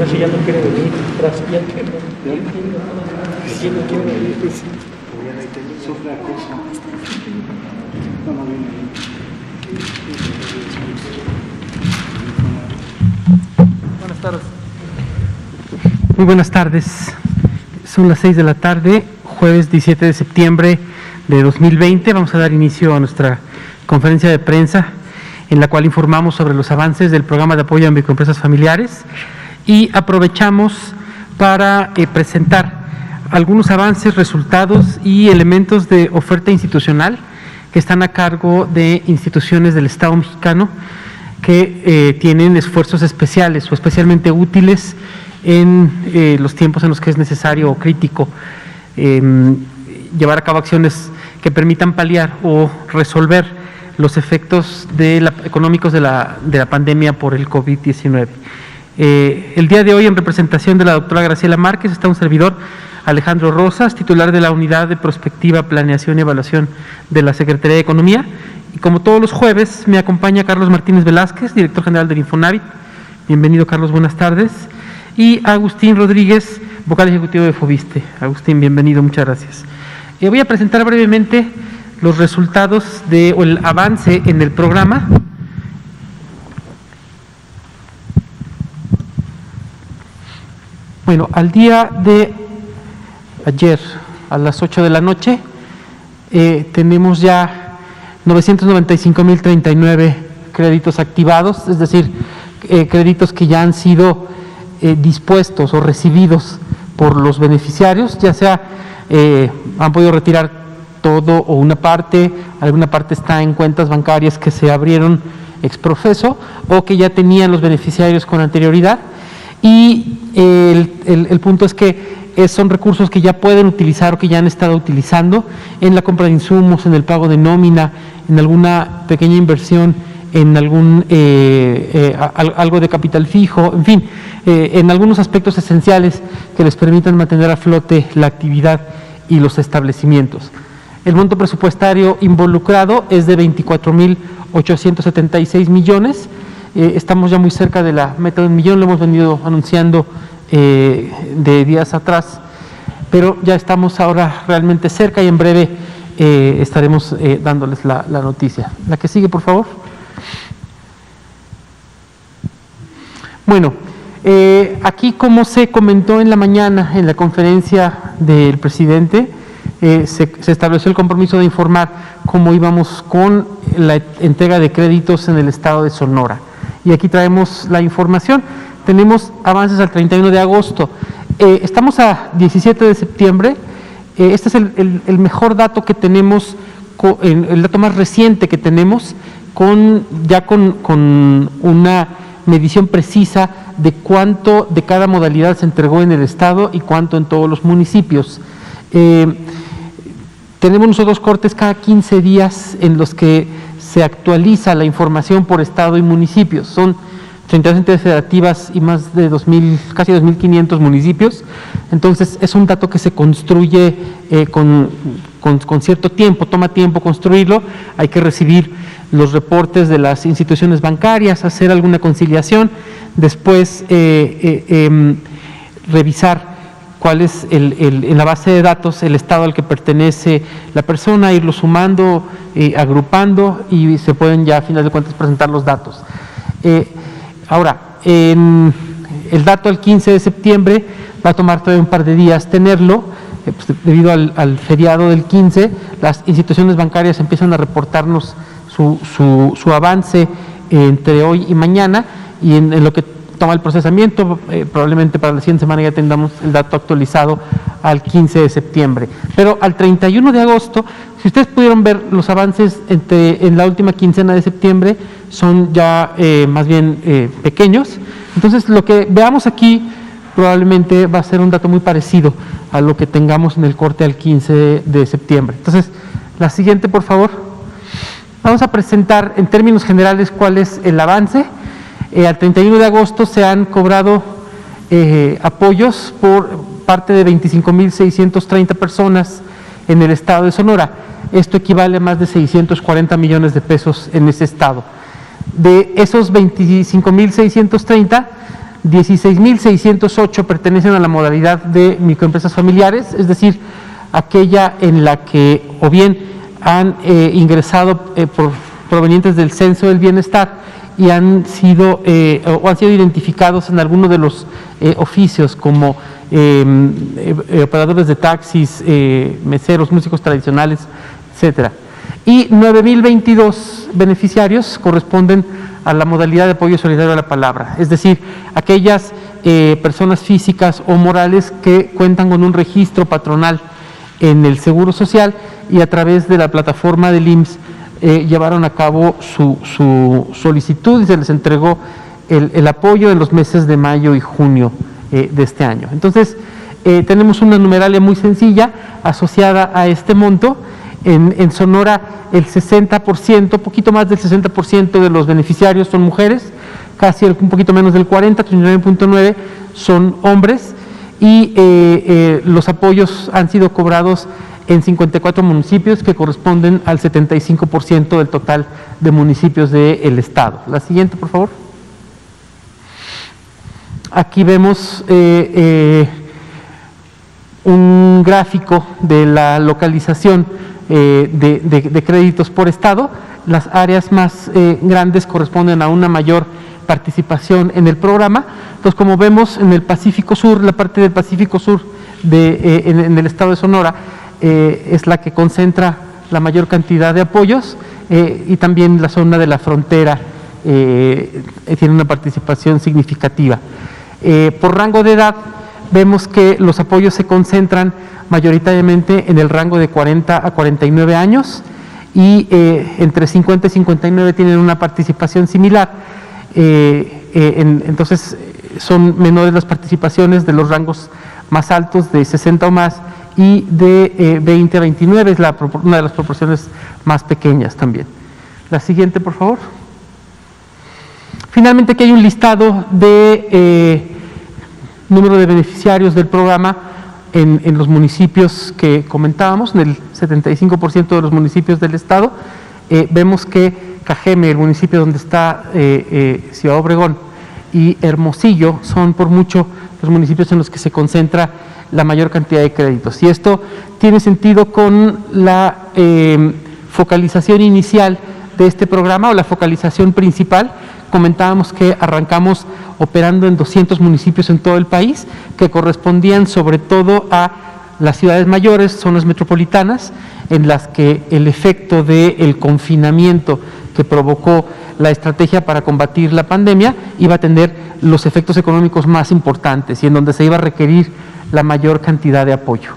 Trash ya no quiere venir, Trash ya que no quiere venir. Sufre acoso. No viene. Buenas tardes. Muy buenas tardes. Son las 6 de la tarde, jueves 17 de septiembre de 2020. Vamos a dar inicio a nuestra conferencia de prensa en la cual informamos sobre los avances del programa de apoyo a microempresas familiares y aprovechamos para presentar algunos avances, resultados y elementos de oferta institucional que están a cargo de instituciones del Estado mexicano que tienen esfuerzos especiales o especialmente útiles en los tiempos en los que es necesario o crítico llevar a cabo acciones que permitan paliar o resolver los efectos económicos de la pandemia por el COVID-19. El día de hoy, en representación de la doctora Graciela Márquez, está un servidor, Alejandro Rosas, titular de la Unidad de Prospectiva, Planeación y Evaluación de la Secretaría de Economía. Y como todos los jueves, me acompaña Carlos Martínez Velázquez, director general del Infonavit. Bienvenido, Carlos, buenas tardes. Y Agustín Rodríguez, vocal ejecutivo de Fobiste. Agustín, bienvenido, muchas gracias. Voy a presentar brevemente los resultados o el avance en el programa. Bueno, al día de ayer, a las 8 de la noche, tenemos ya 995,039 créditos activados, es decir, créditos que ya han sido dispuestos o recibidos por los beneficiarios, ya sea han podido retirar todo o una parte, alguna parte está en cuentas bancarias que se abrieron ex profeso o que ya tenían los beneficiarios con anterioridad. Y el punto es que son recursos que ya pueden utilizar o que ya han estado utilizando en la compra de insumos, en el pago de nómina, en alguna pequeña inversión, en algún algo de capital fijo, en fin, en algunos aspectos esenciales que les permitan mantener a flote la actividad y los establecimientos. El monto presupuestario involucrado es de 24,876 millones. Estamos ya muy cerca de la meta de 1 millón, lo hemos venido anunciando de días atrás, pero ya estamos ahora realmente cerca y en breve estaremos dándoles la noticia. La que sigue, por favor. Bueno, aquí, como se comentó en la mañana en la conferencia del presidente, se estableció el compromiso de informar cómo íbamos con la entrega de créditos en el estado de Sonora. Y aquí traemos la información. Tenemos avances al 31 de agosto. Estamos a 17 de septiembre. Este es el mejor dato que tenemos, el dato más reciente que tenemos, con una medición precisa de cuánto de cada modalidad se entregó en el estado y cuánto en todos los municipios. Tenemos nosotros cortes cada 15 días en los que se actualiza la información por estado y municipios. Son 32 entidades federativas y más de casi 2,500 municipios. Entonces, es un dato que se construye con cierto tiempo, toma tiempo construirlo. Hay que recibir los reportes de las instituciones bancarias, hacer alguna conciliación, después revisar cuál es en la base de datos el estado al que pertenece la persona, irlo sumando, agrupando y se pueden ya a final de cuentas presentar los datos. Ahora, el dato al 15 de septiembre va a tomar todavía un par de días tenerlo, pues, debido al feriado del 15, las instituciones bancarias empiezan a reportarnos su avance entre hoy y mañana, y en lo que toma el procesamiento, probablemente para la siguiente semana ya tengamos el dato actualizado al 15 de septiembre. Pero al 31 de agosto, si ustedes pudieron ver los avances en la última quincena de septiembre, son ya más bien pequeños. Entonces, lo que veamos aquí probablemente va a ser un dato muy parecido a lo que tengamos en el corte al 15 de septiembre. Entonces, la siguiente, por favor. Vamos a presentar en términos generales cuál es el avance. Al 31 de agosto se han cobrado apoyos por parte de 25,630 personas en el estado de Sonora. Esto equivale a más de 640 millones de pesos en ese estado. De esos 25,630, 16.608 pertenecen a la modalidad de microempresas familiares, es decir, aquella en la que o bien han ingresado provenientes del Censo del Bienestar y han sido identificados en alguno de los oficios como operadores de taxis, meseros, músicos tradicionales, etcétera. Y 9.022 beneficiarios corresponden a la modalidad de apoyo solidario a la palabra, es decir, aquellas personas físicas o morales que cuentan con un registro patronal en el Seguro Social y a través de la plataforma del IMSS llevaron a cabo su solicitud y se les entregó el apoyo en los meses de mayo y junio de este año. Entonces, tenemos una numeralia muy sencilla asociada a este monto. En Sonora, el 60%, poquito más del 60% de los beneficiarios son mujeres, casi un poquito menos del 40, 39.9 son hombres, y los apoyos han sido cobrados en 54 municipios que corresponden al 75% del total de municipios del estado. La siguiente, por favor. Aquí vemos un gráfico de la localización de créditos por estado. Las áreas más grandes corresponden a una mayor participación en el programa. Entonces, como vemos en el Pacífico Sur, la parte del Pacífico Sur en el estado de Sonora es la que concentra la mayor cantidad de apoyos, y también la zona de la frontera tiene una participación significativa. Por rango de edad, vemos que los apoyos se concentran mayoritariamente en el rango de 40 a 49 años y entre 50 y 59 tienen una participación similar. Entonces, son menores las participaciones de los rangos más altos, de 60 o más, y de 20 a 29 es una de las proporciones más pequeñas también. La siguiente, por favor. Finalmente, aquí hay un listado de número de beneficiarios del programa en los municipios que comentábamos, en el 75% de los municipios del estado. Vemos que Cajeme, el municipio donde está Ciudad Obregón, y Hermosillo son por mucho los municipios en los que se concentra la mayor cantidad de créditos. Y esto tiene sentido con la focalización inicial de este programa, o la focalización principal. Comentábamos que arrancamos operando en 200 municipios en todo el país, que correspondían sobre todo a las ciudades mayores, zonas metropolitanas, en las que el efecto del confinamiento que provocó la estrategia para combatir la pandemia iba a tener los efectos económicos más importantes y en donde se iba a requerir la mayor cantidad de apoyo.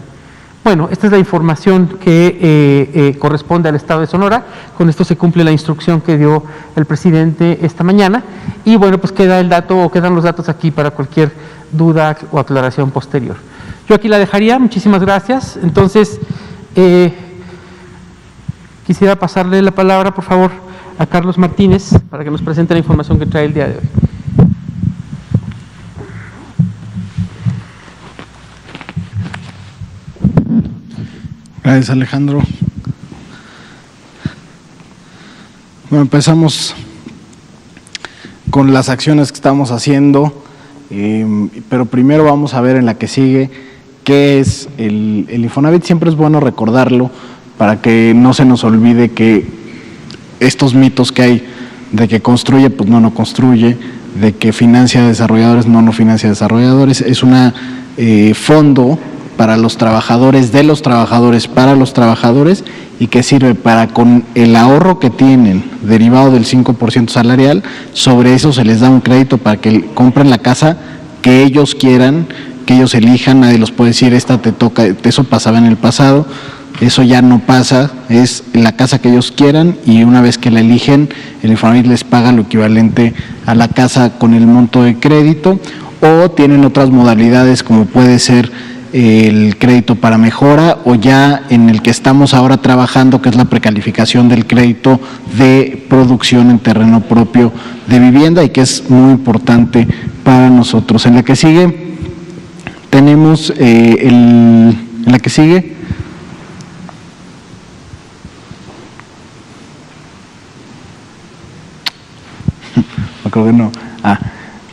Bueno, esta es la información que corresponde al estado de Sonora. Con esto se cumple la instrucción que dio el presidente esta mañana, y bueno, pues quedan los datos aquí para cualquier duda o aclaración posterior. Yo aquí la dejaría, muchísimas gracias. Entonces, quisiera pasarle la palabra, por favor, a Carlos Martínez para que nos presente la información que trae el día de hoy. Gracias, Alejandro. Bueno, empezamos con las acciones que estamos haciendo, pero primero vamos a ver en la que sigue qué es el Infonavit. Siempre es bueno recordarlo para que no se nos olvide que estos mitos que hay de que construye, pues no construye, de que financia desarrolladores, no financia desarrolladores. Es un fondo para los trabajadores, de los trabajadores, para los trabajadores, y que sirve para, con el ahorro que tienen derivado del 5% salarial, sobre eso se les da un crédito para que compren la casa que ellos quieran, que ellos elijan. Nadie los puede decir, esta te toca. Eso pasaba en el pasado, eso ya no pasa, es la casa que ellos quieran, y una vez que la eligen, el Infonavit les paga lo equivalente a la casa con el monto de crédito. O tienen otras modalidades, como puede ser el crédito para mejora, o ya en el que estamos ahora trabajando, que es la precalificación del crédito de producción en terreno propio de vivienda, y que es muy importante para nosotros. En la que sigue tenemos en la que sigue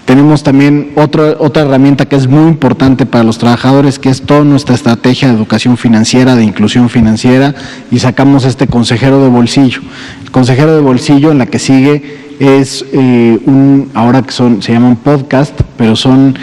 tenemos tenemos también otra herramienta que es muy importante para los trabajadores, que es toda nuestra estrategia de educación financiera, de inclusión financiera, y sacamos este consejero de bolsillo. El consejero de bolsillo, en la que sigue, es ahora que se llaman podcast, pero son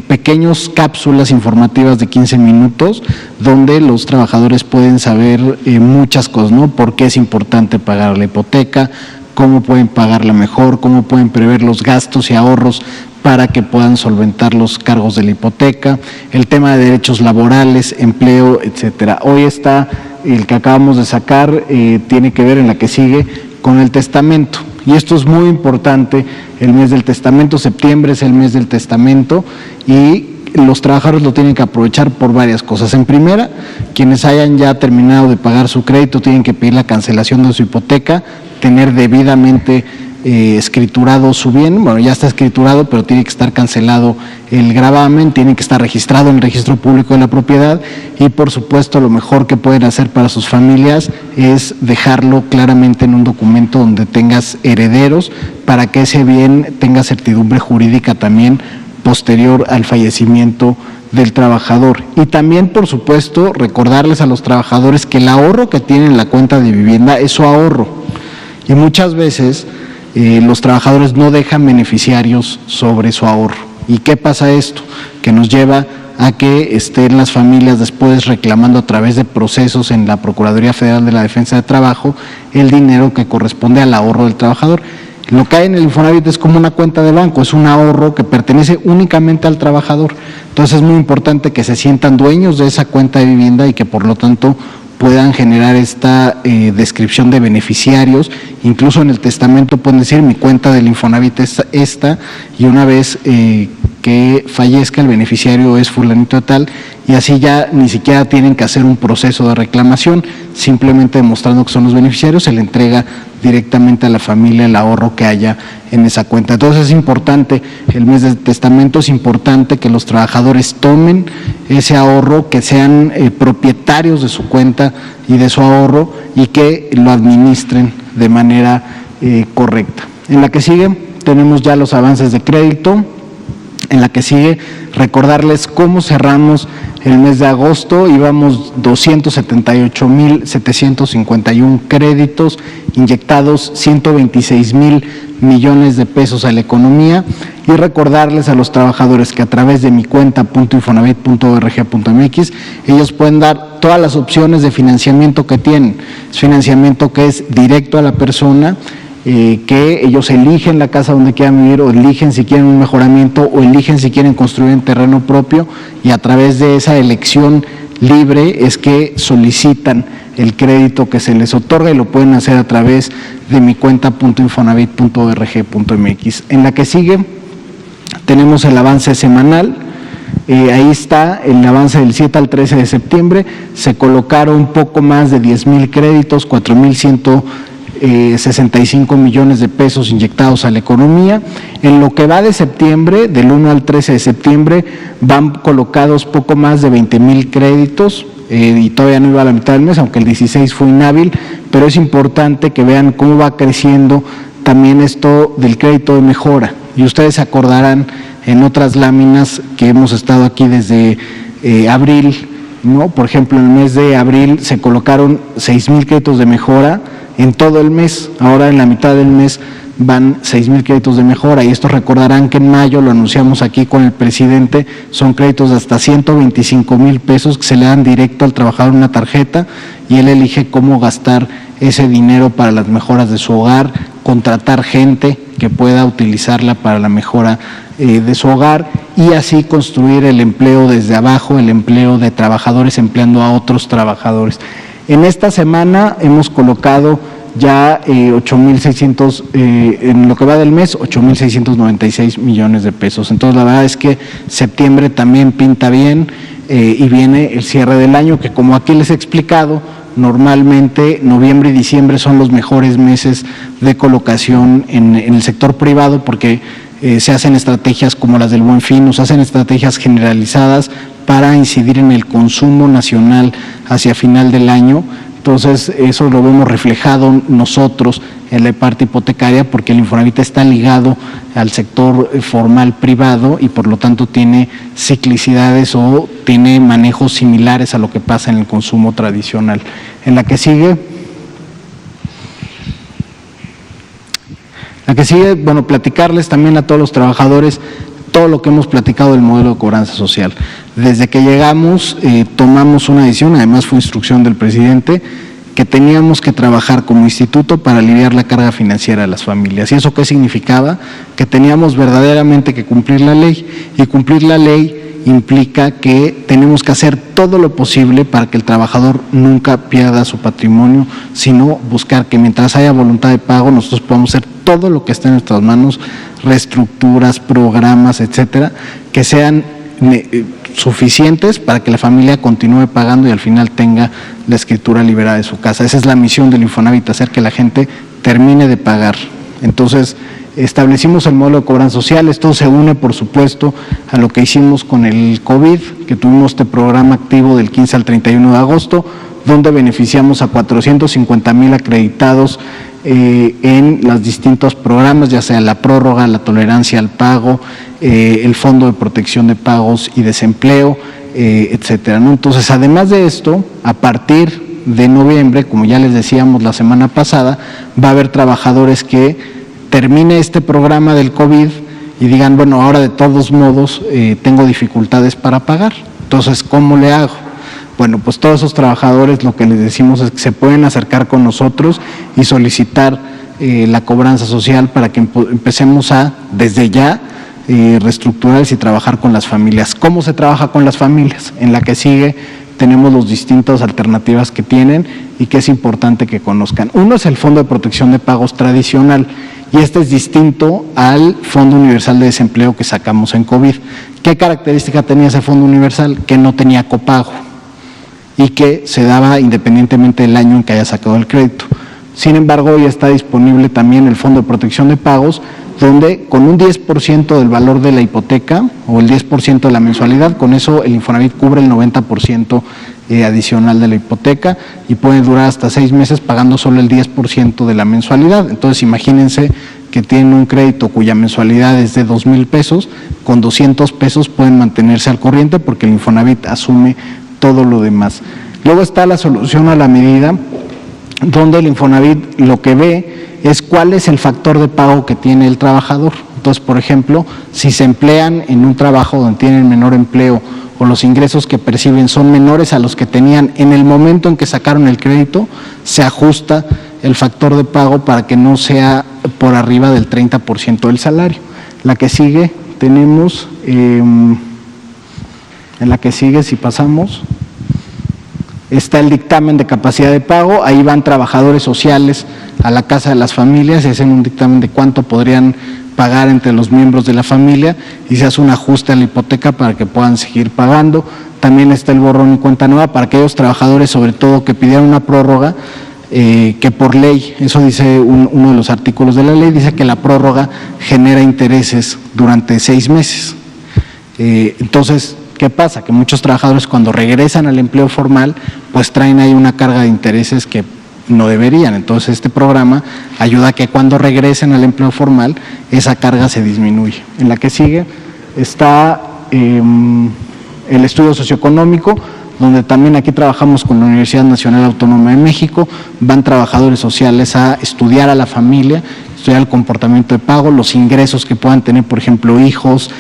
pequeños cápsulas informativas de 15 minutos, donde los trabajadores pueden saber muchas cosas, ¿no? Por qué es importante pagar la hipoteca, cómo pueden pagarla mejor, cómo pueden prever los gastos y ahorros para que puedan solventar los cargos de la hipoteca, el tema de derechos laborales, empleo, etcétera. Hoy está el que acabamos de sacar, tiene que ver, en la que sigue, con el testamento. Y esto es muy importante, el mes del testamento, septiembre es el mes del testamento, y los trabajadores lo tienen que aprovechar por varias cosas. En primera, quienes hayan ya terminado de pagar su crédito tienen que pedir la cancelación de su hipoteca, tener debidamente escriturado su bien. Bueno, ya está escriturado, pero tiene que estar cancelado el gravamen, tiene que estar registrado en el registro público de la propiedad, y por supuesto lo mejor que pueden hacer para sus familias es dejarlo claramente en un documento donde tengas herederos, para que ese bien tenga certidumbre jurídica también posterior al fallecimiento del trabajador. Y también, por supuesto, recordarles a los trabajadores que el ahorro que tienen en la cuenta de vivienda es su ahorro, y muchas veces los trabajadores no dejan beneficiarios sobre su ahorro. ¿Y qué pasa esto? Que nos lleva a que estén las familias después reclamando a través de procesos en la Procuraduría Federal de la Defensa del Trabajo el dinero que corresponde al ahorro del trabajador. Lo que hay en el Infonavit es como una cuenta de banco, es un ahorro que pertenece únicamente al trabajador. Entonces es muy importante que se sientan dueños de esa cuenta de vivienda y que por lo tanto puedan generar esta descripción de beneficiarios. Incluso en el testamento pueden decir: mi cuenta del Infonavit es esta, y una vez que fallezca el beneficiario es fulanito de tal, y así ya ni siquiera tienen que hacer un proceso de reclamación, simplemente demostrando que son los beneficiarios, se le entrega directamente a la familia el ahorro que haya en esa cuenta. Entonces es importante, el mes del testamento, es importante que los trabajadores tomen ese ahorro, que sean propietarios de su cuenta y de su ahorro, y que lo administren de manera correcta. En la que sigue tenemos ya los avances de crédito. En la que sigue, recordarles cómo cerramos el mes de agosto. Íbamos 278,751 créditos inyectados, 126,000 millones de pesos a la economía, y recordarles a los trabajadores que a través de mi cuenta .infonavit.org.mx ellos pueden dar todas las opciones de financiamiento que tienen. Es financiamiento que es directo a la persona, que ellos eligen la casa donde quieran vivir, o eligen si quieren un mejoramiento, o eligen si quieren construir en terreno propio, y a través de esa elección libre es que solicitan el crédito que se les otorga, y lo pueden hacer a través de mi cuenta .infonavit.org.mx. En la que sigue tenemos el avance semanal. Ahí está el avance del 7 al 13 de septiembre. Se colocaron poco más de 10,000 créditos, 4,165 millones de pesos inyectados a la economía. En lo que va de septiembre, del 1 al 13 de septiembre, van colocados poco más de 20,000 créditos, y todavía no iba a la mitad del mes, aunque el 16 fue inhábil, pero es importante que vean cómo va creciendo también esto del crédito de mejora. Y ustedes se acordarán en otras láminas que hemos estado aquí desde abril, ¿no? Por ejemplo, en el mes de abril se colocaron 6,000 créditos de mejora en todo el mes. Ahora en la mitad del mes van 6,000 créditos de mejora, y esto recordarán que en mayo lo anunciamos aquí con el presidente, son créditos de hasta 125,000 pesos que se le dan directo al trabajador en una tarjeta, y él elige cómo gastar ese dinero para las mejoras de su hogar, contratar gente que pueda utilizarla para la mejora de su hogar, y así construir el empleo desde abajo, el empleo de trabajadores empleando a otros trabajadores. En esta semana hemos colocado ya 8,600, en lo que va del mes, 8,696 millones de pesos. Entonces la verdad es que septiembre también pinta bien, y viene el cierre del año, que como aquí les he explicado, normalmente noviembre y diciembre son los mejores meses de colocación en el sector privado, porque se hacen estrategias como las del Buen Fin, nos hacen estrategias generalizadas para incidir en el consumo nacional hacia final del año, Entonces, eso lo vemos reflejado nosotros en la parte hipotecaria, porque el Infonavit está ligado al sector formal privado y por lo tanto tiene ciclicidades o tiene manejos similares a lo que pasa en el consumo tradicional. En la que sigue, bueno, platicarles también a todos los trabajadores todo lo que hemos platicado del modelo de cobranza social. Desde que llegamos, tomamos una decisión, además fue instrucción del presidente, que teníamos que trabajar como instituto para aliviar la carga financiera de las familias. ¿Y eso qué significaba? Que teníamos verdaderamente que cumplir la ley, y cumplir la ley implica que tenemos que hacer todo lo posible para que el trabajador nunca pierda su patrimonio, sino buscar que mientras haya voluntad de pago nosotros podamos hacer todo lo que esté en nuestras manos, reestructuras, programas, etcétera, que sean suficientes para que la familia continúe pagando y al final tenga la escritura liberada de su casa. Esa es la misión del Infonavit, hacer que la gente termine de pagar. Entonces, establecimos el modelo de cobranza social. Esto se une, por supuesto, a lo que hicimos con el COVID, que tuvimos este programa activo del 15 al 31 de agosto, donde beneficiamos a 450,000 acreditados en los distintos programas, ya sea la prórroga, la tolerancia al pago, el Fondo de Protección de Pagos y Desempleo, etcétera, ¿no? Entonces, además de esto, a partir de noviembre, como ya les decíamos la semana pasada, va a haber trabajadores que termine este programa del COVID y digan, bueno, ahora de todos modos tengo dificultades para pagar. Entonces, ¿cómo le hago? Bueno, pues todos esos trabajadores lo que les decimos es que se pueden acercar con nosotros y solicitar la cobranza social para que empecemos a, desde ya, reestructurarse y trabajar con las familias. ¿Cómo se trabaja con las familias? En la que sigue tenemos las distintas alternativas que tienen y que es importante que conozcan. Uno es el Fondo de Protección de Pagos tradicional y este es distinto al Fondo Universal de Desempleo que sacamos en COVID. ¿Qué característica tenía ese Fondo Universal? Que no tenía copago y que se daba independientemente del año en que haya sacado el crédito. Sin embargo, hoy está disponible también el Fondo de Protección de Pagos, donde con un 10% del valor de la hipoteca o el 10% de la mensualidad, con eso el Infonavit cubre el 90% adicional de la hipoteca y puede durar hasta 6 meses pagando solo el 10% de la mensualidad. Entonces, imagínense que tienen un crédito cuya mensualidad es de 2,000 pesos, con 200 pesos pueden mantenerse al corriente porque el Infonavit asume todo lo demás. Luego está la solución a la medida, donde el Infonavit lo que ve es cuál es el factor de pago que tiene el trabajador. Entonces, por ejemplo, si se emplean en un trabajo donde tienen menor empleo o los ingresos que perciben son menores a los que tenían en el momento en que sacaron el crédito, se ajusta el factor de pago para que no sea por arriba del 30% del salario. La que sigue tenemos, en la que sigue, si pasamos, está el dictamen de capacidad de pago. Ahí van trabajadores sociales a la casa de las familias y hacen un dictamen de cuánto podrían pagar entre los miembros de la familia y se hace un ajuste a la hipoteca para que puedan seguir pagando. También está el borrón y cuenta nueva para aquellos trabajadores, sobre todo, que pidieron una prórroga, que por ley, eso dice uno de los artículos de la ley, dice que la prórroga genera intereses durante 6 meses. Entonces, ¿qué pasa? Que muchos trabajadores cuando regresan al empleo formal, pues traen ahí una carga de intereses que no deberían. Entonces, este programa ayuda a que cuando regresen al empleo formal, esa carga se disminuye. En la que sigue está el estudio socioeconómico, donde también aquí trabajamos con la Universidad Nacional Autónoma de México. Van trabajadores sociales a estudiar a la familia, estudiar el comportamiento de pago, los ingresos que puedan tener, por ejemplo, hijos,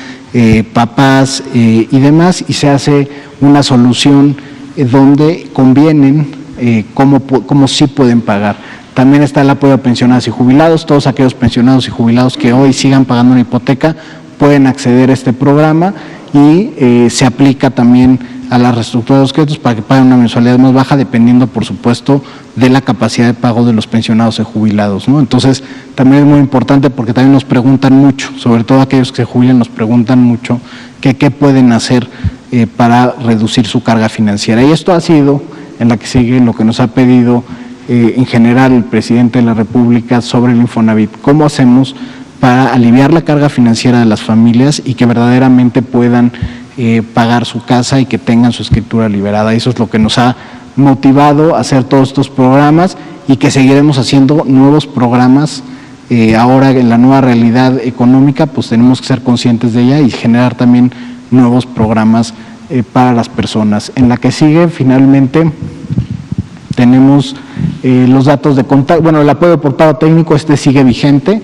papás y demás, y se hace una solución donde convienen cómo sí pueden pagar. También está el apoyo a pensionados y jubilados. Todos aquellos pensionados y jubilados que hoy sigan pagando una hipoteca pueden acceder a este programa y se aplica también a la reestructura de los créditos para que paguen una mensualidad más baja, dependiendo, por supuesto, de la capacidad de pago de los pensionados y jubilados, ¿no? Entonces, también es muy importante porque también nos preguntan mucho, sobre todo aquellos que se jubilan, nos preguntan mucho qué pueden hacer para reducir su carga financiera. Y esto ha sido, en la que sigue, lo que nos ha pedido en general el presidente de la República sobre el Infonavit. ¿Cómo hacemos para aliviar la carga financiera de las familias y que verdaderamente puedan pagar su casa y que tengan su escritura liberada? Eso es lo que nos ha motivado a hacer todos estos programas y que seguiremos haciendo nuevos programas. Ahora en la nueva realidad económica, pues tenemos que ser conscientes de ella y generar también nuevos programas para las personas. En la que sigue, finalmente, tenemos los datos de contacto. Bueno, el apoyo por paro técnico, sigue vigente.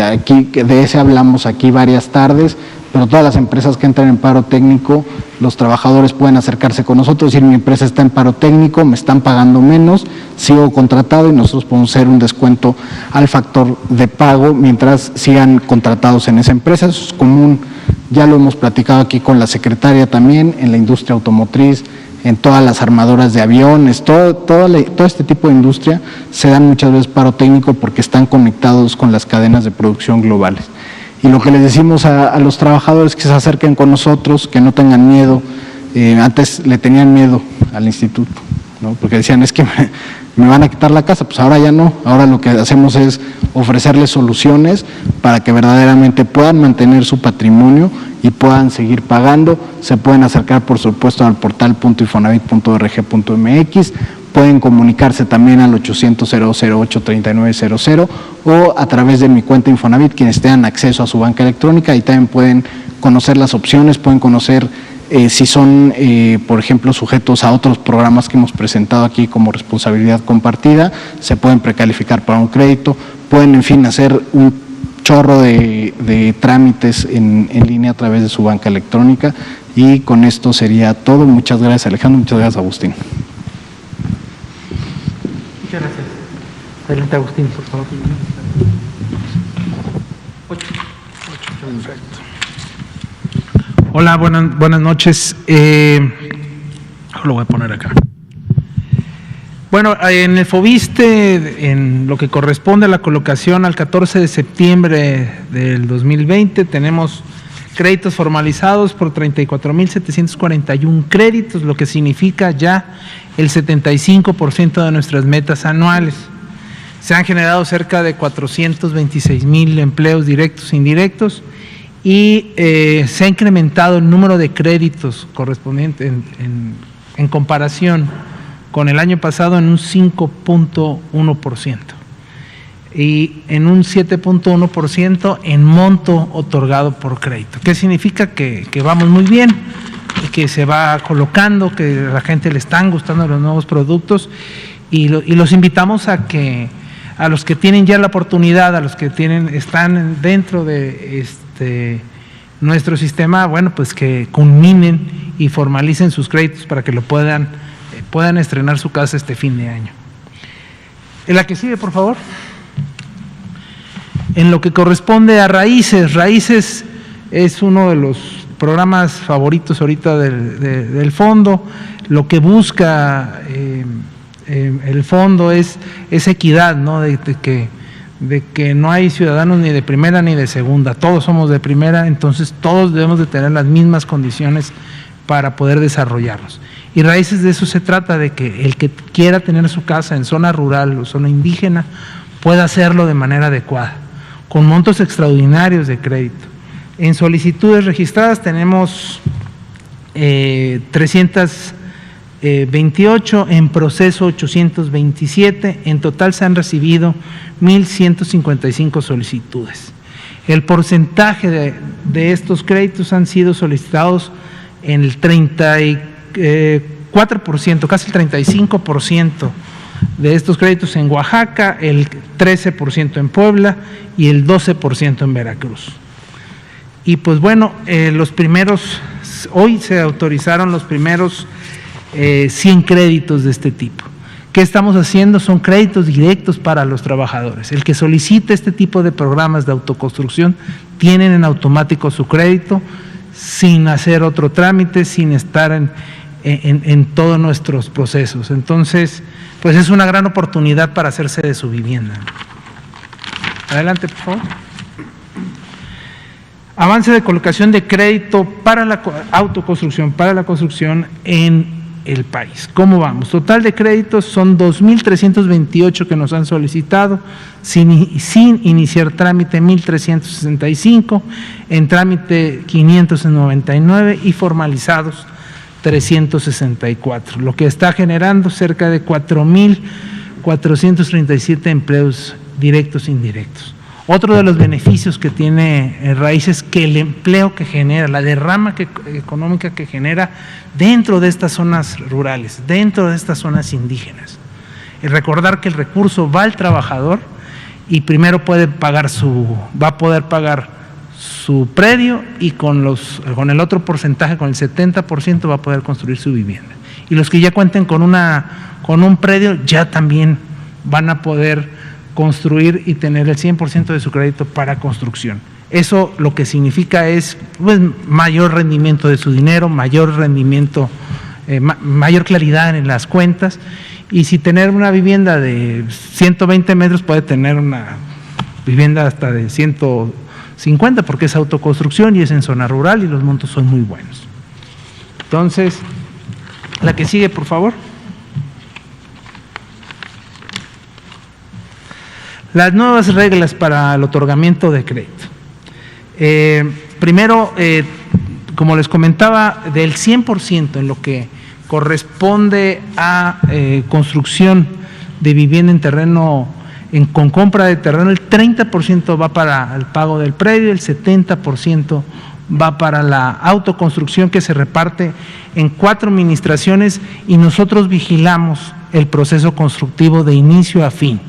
Aquí, de ese hablamos aquí varias tardes, pero todas las empresas que entran en paro técnico, los trabajadores pueden acercarse con nosotros y decir: mi empresa está en paro técnico, me están pagando menos, sigo contratado, y nosotros podemos hacer un descuento al factor de pago mientras sigan contratados en esa empresa. Eso es común, ya lo hemos platicado aquí con la secretaria también, en la industria automotriz, en todas las armadoras de aviones, todo este tipo de industria se dan muchas veces paro técnico porque están conectados con las cadenas de producción globales. Y lo que les decimos a los trabajadores, que se acerquen con nosotros, que no tengan miedo. Antes le tenían miedo al instituto, ¿no? Porque decían: es que me van a quitar la casa. Pues ahora ya no, ahora lo que hacemos es ofrecerles soluciones para que verdaderamente puedan mantener su patrimonio y puedan seguir pagando. Se pueden acercar, por supuesto, al portal .infonavit.org.mx, pueden comunicarse también al 800-008-3900 o a través de mi cuenta Infonavit, quienes tengan acceso a su banca electrónica, y también pueden conocer las opciones, pueden conocer si son, por ejemplo, sujetos a otros programas que hemos presentado aquí como responsabilidad compartida, se pueden precalificar para un crédito, pueden, en fin, hacer un chorro de trámites en línea a través de su banca electrónica. Y con esto sería todo. Muchas gracias, Alejandro. Muchas gracias, Agustín. Muchas gracias. Adelante, Agustín, por favor. Hola, buenas noches. Lo voy a poner acá. Bueno, en el FOBISSSTE, en lo que corresponde a la colocación al 14 de septiembre del 2020, tenemos créditos formalizados por 34,741 créditos, lo que significa ya el 75% de nuestras metas anuales. Se han generado cerca de 426,000 empleos directos e indirectos, y se ha incrementado el número de créditos correspondientes en comparación con el año pasado en un 5.1% y en un 7.1% en monto otorgado por crédito. ¿Qué significa? Que vamos muy bien, que se va colocando, que a la gente le están gustando los nuevos productos, y los invitamos a que a los que tienen ya la oportunidad, a los que están dentro de nuestro sistema, bueno, pues que culminen y formalicen sus créditos para que lo puedan estrenar su casa este fin de año. En la que sigue, por favor. En lo que corresponde a Raíces es uno de los programas favoritos ahorita del fondo. Lo que busca el fondo es equidad, ¿no? De que no hay ciudadanos ni de primera ni de segunda, todos somos de primera, entonces todos debemos de tener las mismas condiciones para poder desarrollarlos. Y Raíces de eso se trata, de que el que quiera tener su casa en zona rural o zona indígena pueda hacerlo de manera adecuada, con montos extraordinarios de crédito. En solicitudes registradas tenemos 328, en proceso 827, en total se han recibido 1,155 solicitudes. El porcentaje de estos créditos han sido solicitados en el 34%, casi el 35% de estos créditos en Oaxaca, el 13% en Puebla y el 12% en Veracruz. Y pues bueno, hoy se autorizaron los primeros 100 créditos de este tipo. ¿Qué estamos haciendo? Son créditos directos para los trabajadores. El que solicite este tipo de programas de autoconstrucción tienen en automático su crédito sin hacer otro trámite, sin estar en todos nuestros procesos. Entonces, pues es una gran oportunidad para hacerse de su vivienda. Adelante, por favor. Avance de colocación de crédito para la autoconstrucción, para la construcción en el país. ¿Cómo vamos? Total de créditos son 2,328 que nos han solicitado, sin iniciar trámite 1,365, en trámite 599 y formalizados 364, lo que está generando cerca de 4.437 empleos directos e indirectos. Otro de los beneficios que tiene Raíz es que el empleo que genera, la derrama económica que genera dentro de estas zonas rurales, dentro de estas zonas indígenas. Y recordar que el recurso va al trabajador y primero va a poder pagar su predio y con el otro porcentaje, con el 70%, va a poder construir su vivienda. Y los que ya cuenten con un predio ya también van a poder construir y tener el 100% de su crédito para construcción. Eso lo que significa es pues, mayor rendimiento de su dinero, mayor rendimiento, mayor claridad en las cuentas. Y si tener una vivienda de 120 metros puede tener una vivienda hasta de 150 porque es autoconstrucción y es en zona rural y los montos son muy buenos. Entonces, la que sigue, por favor. Las nuevas reglas para el otorgamiento de crédito. Primero, como les comentaba, del 100% en lo que corresponde a construcción de vivienda en terreno, con compra de terreno, el 30% va para el pago del predio, el 70% va para la autoconstrucción que se reparte en 4 administraciones y nosotros vigilamos el proceso constructivo de inicio a fin,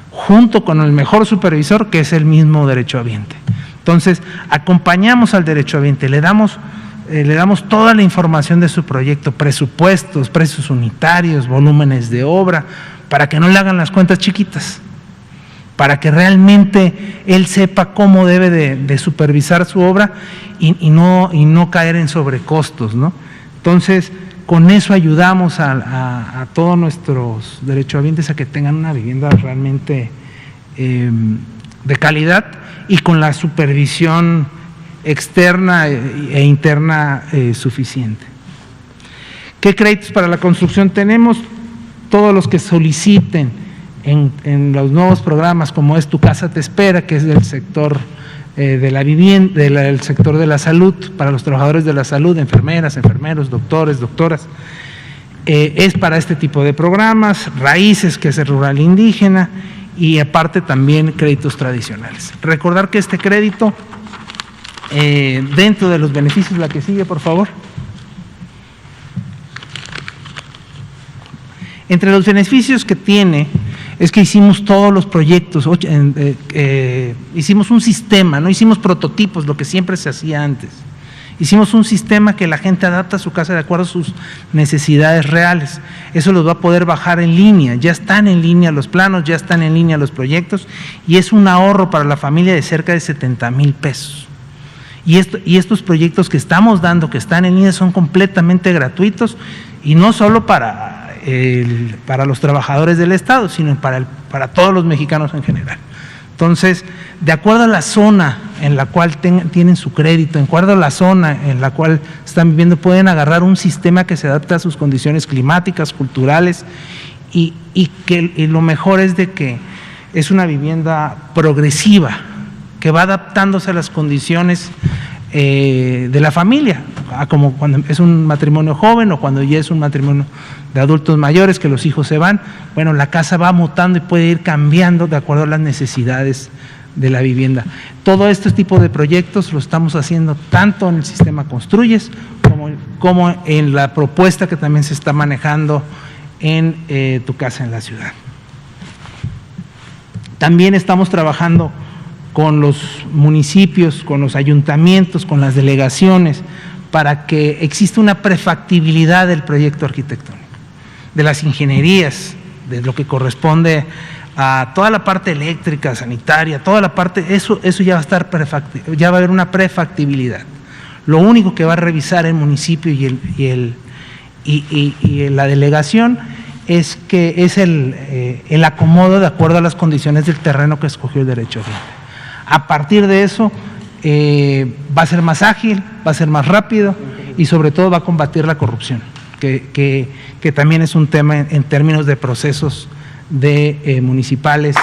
junto con el mejor supervisor que es el mismo derechohabiente. Entonces, acompañamos al derechohabiente, le damos toda la información de su proyecto, presupuestos, precios unitarios, volúmenes de obra, para que no le hagan las cuentas chiquitas, para que realmente él sepa cómo debe de supervisar su obra y no caer en sobrecostos, ¿no? Entonces, con eso ayudamos a todos nuestros derechohabientes a que tengan una vivienda realmente de calidad y con la supervisión externa e interna suficiente. ¿Qué créditos para la construcción tenemos? Todos los que soliciten en los nuevos programas, como es Tu Casa Te Espera, que es del sector de la vivienda, del sector de la salud, para los trabajadores de la salud, enfermeras, enfermeros, doctores, doctoras, es para este tipo de programas. Raíces, que es el rural indígena, y aparte también créditos tradicionales. Recordar que este crédito, dentro de los beneficios, la que sigue, por favor. Entre los beneficios que tiene es que hicimos todos los proyectos, hicimos un sistema, no hicimos prototipos, lo que siempre se hacía antes. Hicimos un sistema que la gente adapta a su casa de acuerdo a sus necesidades reales. Eso los va a poder bajar en línea, ya están en línea los planos, ya están en línea los proyectos y es un ahorro para la familia de cerca de 70,000 pesos. Y estos proyectos que estamos dando, que están en línea, son completamente gratuitos y no solo para los trabajadores del Estado, sino para todos los mexicanos en general. Entonces, de acuerdo a la zona en la cual tienen su crédito, de acuerdo a la zona en la cual están viviendo, pueden agarrar un sistema que se adapta a sus condiciones climáticas, culturales y lo mejor es de que es una vivienda progresiva que va adaptándose a las condiciones de la familia, como cuando es un matrimonio joven o cuando ya es un matrimonio de adultos mayores que los hijos se van. Bueno, la casa va mutando y puede ir cambiando de acuerdo a las necesidades de la vivienda. Todo este tipo de proyectos lo estamos haciendo tanto en el sistema Construyes como en la propuesta que también se está manejando en Tu Casa en la Ciudad. También estamos trabajando con los municipios, con los ayuntamientos, con las delegaciones, para que exista una prefactibilidad del proyecto arquitectónico, de las ingenierías, de lo que corresponde a toda la parte eléctrica, sanitaria, toda la parte, eso ya va a estar ya va a haber una prefactibilidad. Lo único que va a revisar el municipio y la delegación es que es el acomodo de acuerdo a las condiciones del terreno que escogió el derechohabiente. A partir de eso va a ser más ágil, va a ser más rápido y sobre todo va a combatir la corrupción, que también es un tema en términos de procesos de municipales.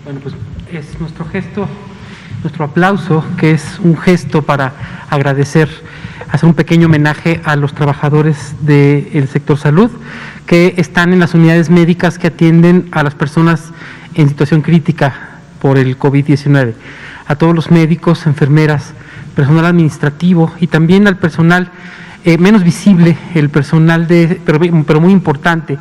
Bueno, pues es nuestro gesto, nuestro aplauso, que es un gesto para agradecer, hacer un pequeño homenaje a los trabajadores del sector salud que están en las unidades médicas que atienden a las personas en situación crítica por el COVID-19, a todos los médicos, enfermeras, personal administrativo y también al personal menos visible, el personal pero muy importante,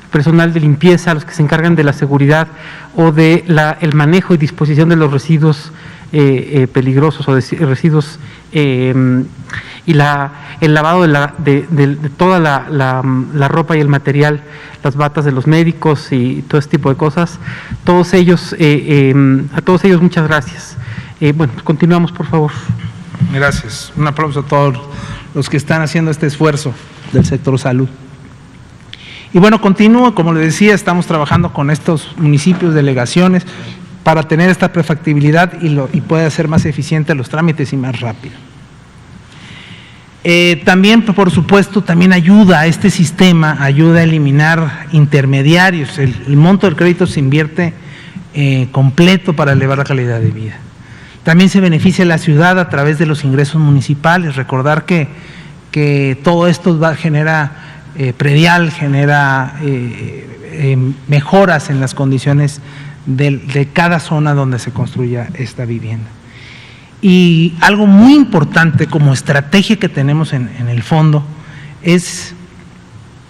personal de limpieza, los que se encargan de la seguridad o de el manejo y disposición de los residuos peligrosos o de residuos y el lavado de toda la ropa y el material, las batas de los médicos y todo este tipo de cosas. Todos ellos, a todos ellos muchas gracias. Bueno, continuamos, por favor. Gracias. Un aplauso a todos los que están haciendo este esfuerzo del sector salud. Y bueno, continúo, como les decía, estamos trabajando con estos municipios, delegaciones, para tener esta prefactibilidad y pueda ser más eficiente los trámites y más rápido. También, por supuesto, también ayuda a este sistema, ayuda a eliminar intermediarios. El monto del crédito se invierte completo para elevar la calidad de vida. También se beneficia a la ciudad a través de los ingresos municipales. Recordar que todo esto genera predial, genera mejoras en las condiciones de cada zona donde se construya esta vivienda. Y algo muy importante como estrategia que tenemos en el fondo es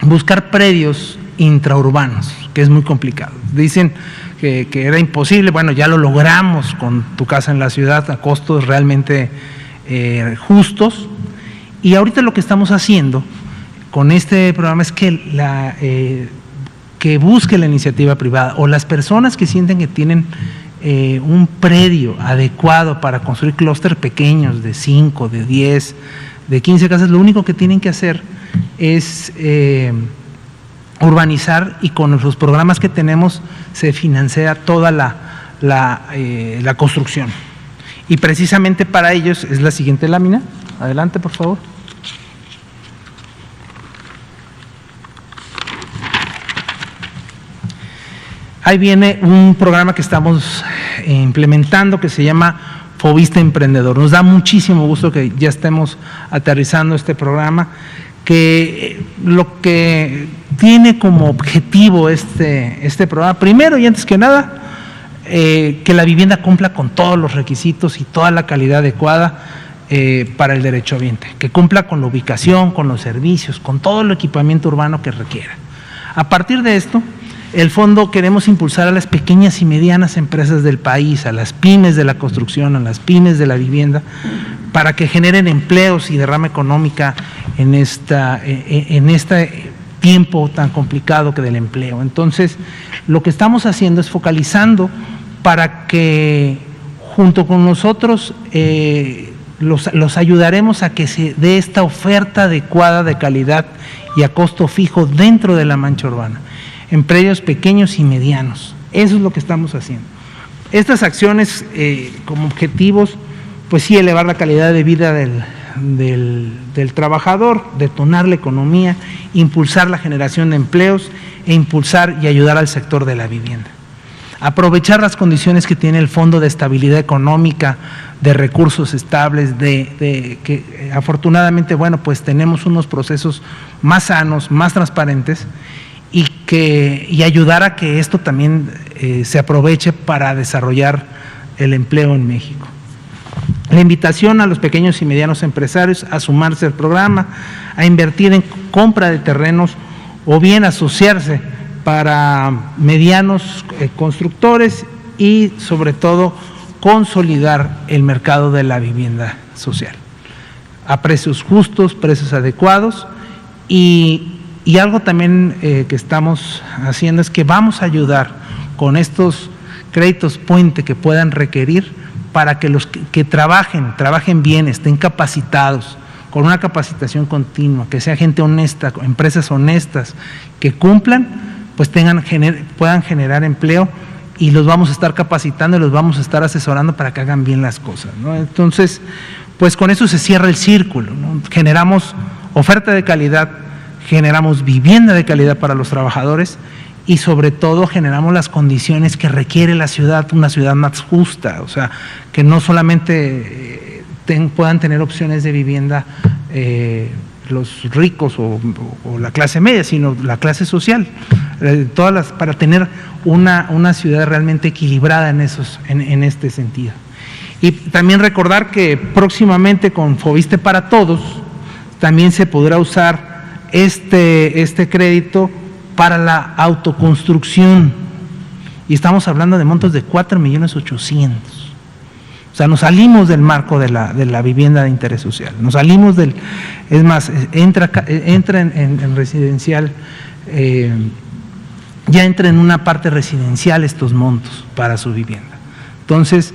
buscar predios intraurbanos, que es muy complicado. Dicen que era imposible, bueno, ya lo logramos con Tu Casa en la Ciudad a costos realmente justos, y ahorita lo que estamos haciendo con este programa es que busque la iniciativa privada o las personas que sienten que tienen un predio adecuado para construir clústeres pequeños de 5, de 10, de 15 casas, lo único que tienen que hacer es urbanizar, y con los programas que tenemos se financia toda la construcción. Y precisamente para ellos es la siguiente lámina. Adelante, por favor. Ahí viene un programa que estamos implementando que se llama Foviste Emprendedor. Nos da muchísimo gusto que ya estemos aterrizando este programa, que lo que tiene como objetivo este programa, primero y antes que nada, que la vivienda cumpla con todos los requisitos y toda la calidad adecuada para el derechohabiente, que cumpla con la ubicación, con los servicios, con todo el equipamiento urbano que requiera. A partir de esto, el fondo queremos impulsar a las pequeñas y medianas empresas del país, a las pymes de la construcción, a las pymes de la vivienda, para que generen empleos y derrama económica en este tiempo tan complicado que del empleo. Entonces, lo que estamos haciendo es focalizando para que junto con nosotros los ayudaremos a que se dé esta oferta adecuada de calidad y a costo fijo dentro de la mancha urbana, en predios pequeños y medianos. Eso es lo que estamos haciendo. Estas acciones como objetivos, pues sí, elevar la calidad de vida del trabajador, detonar la economía, impulsar la generación de empleos e impulsar y ayudar al sector de la vivienda. Aprovechar las condiciones que tiene el Fondo de Estabilidad Económica, de recursos estables, que afortunadamente, bueno, pues tenemos unos procesos más sanos, más transparentes, y ayudar a que esto también se aproveche para desarrollar el empleo en México. La invitación a los pequeños y medianos empresarios a sumarse al programa, a invertir en compra de terrenos o bien asociarse para medianos constructores y sobre todo consolidar el mercado de la vivienda social a precios justos, precios adecuados. Y algo también que estamos haciendo es que vamos a ayudar con estos créditos puente que puedan requerir para que los que trabajen bien, estén capacitados, con una capacitación continua, que sea gente honesta, empresas honestas, que cumplan, pues puedan generar empleo, y los vamos a estar capacitando y los vamos a estar asesorando para que hagan bien las cosas, ¿no? Entonces, pues con eso se cierra el círculo, ¿no? Generamos oferta de calidad, generamos vivienda de calidad para los trabajadores y sobre todo generamos las condiciones que requiere la ciudad, una ciudad más justa, o sea, que no solamente puedan tener opciones de vivienda los ricos o la clase media, sino la clase social, para tener una ciudad realmente equilibrada en este sentido. Y también recordar que próximamente con Foviste para Todos también se podrá usar este crédito para la autoconstrucción, y estamos hablando de montos de 4.800.000. O sea, nos salimos del marco de la vivienda de interés social, nos salimos es más, entra en residencial, ya entra en una parte residencial estos montos para su vivienda. Entonces,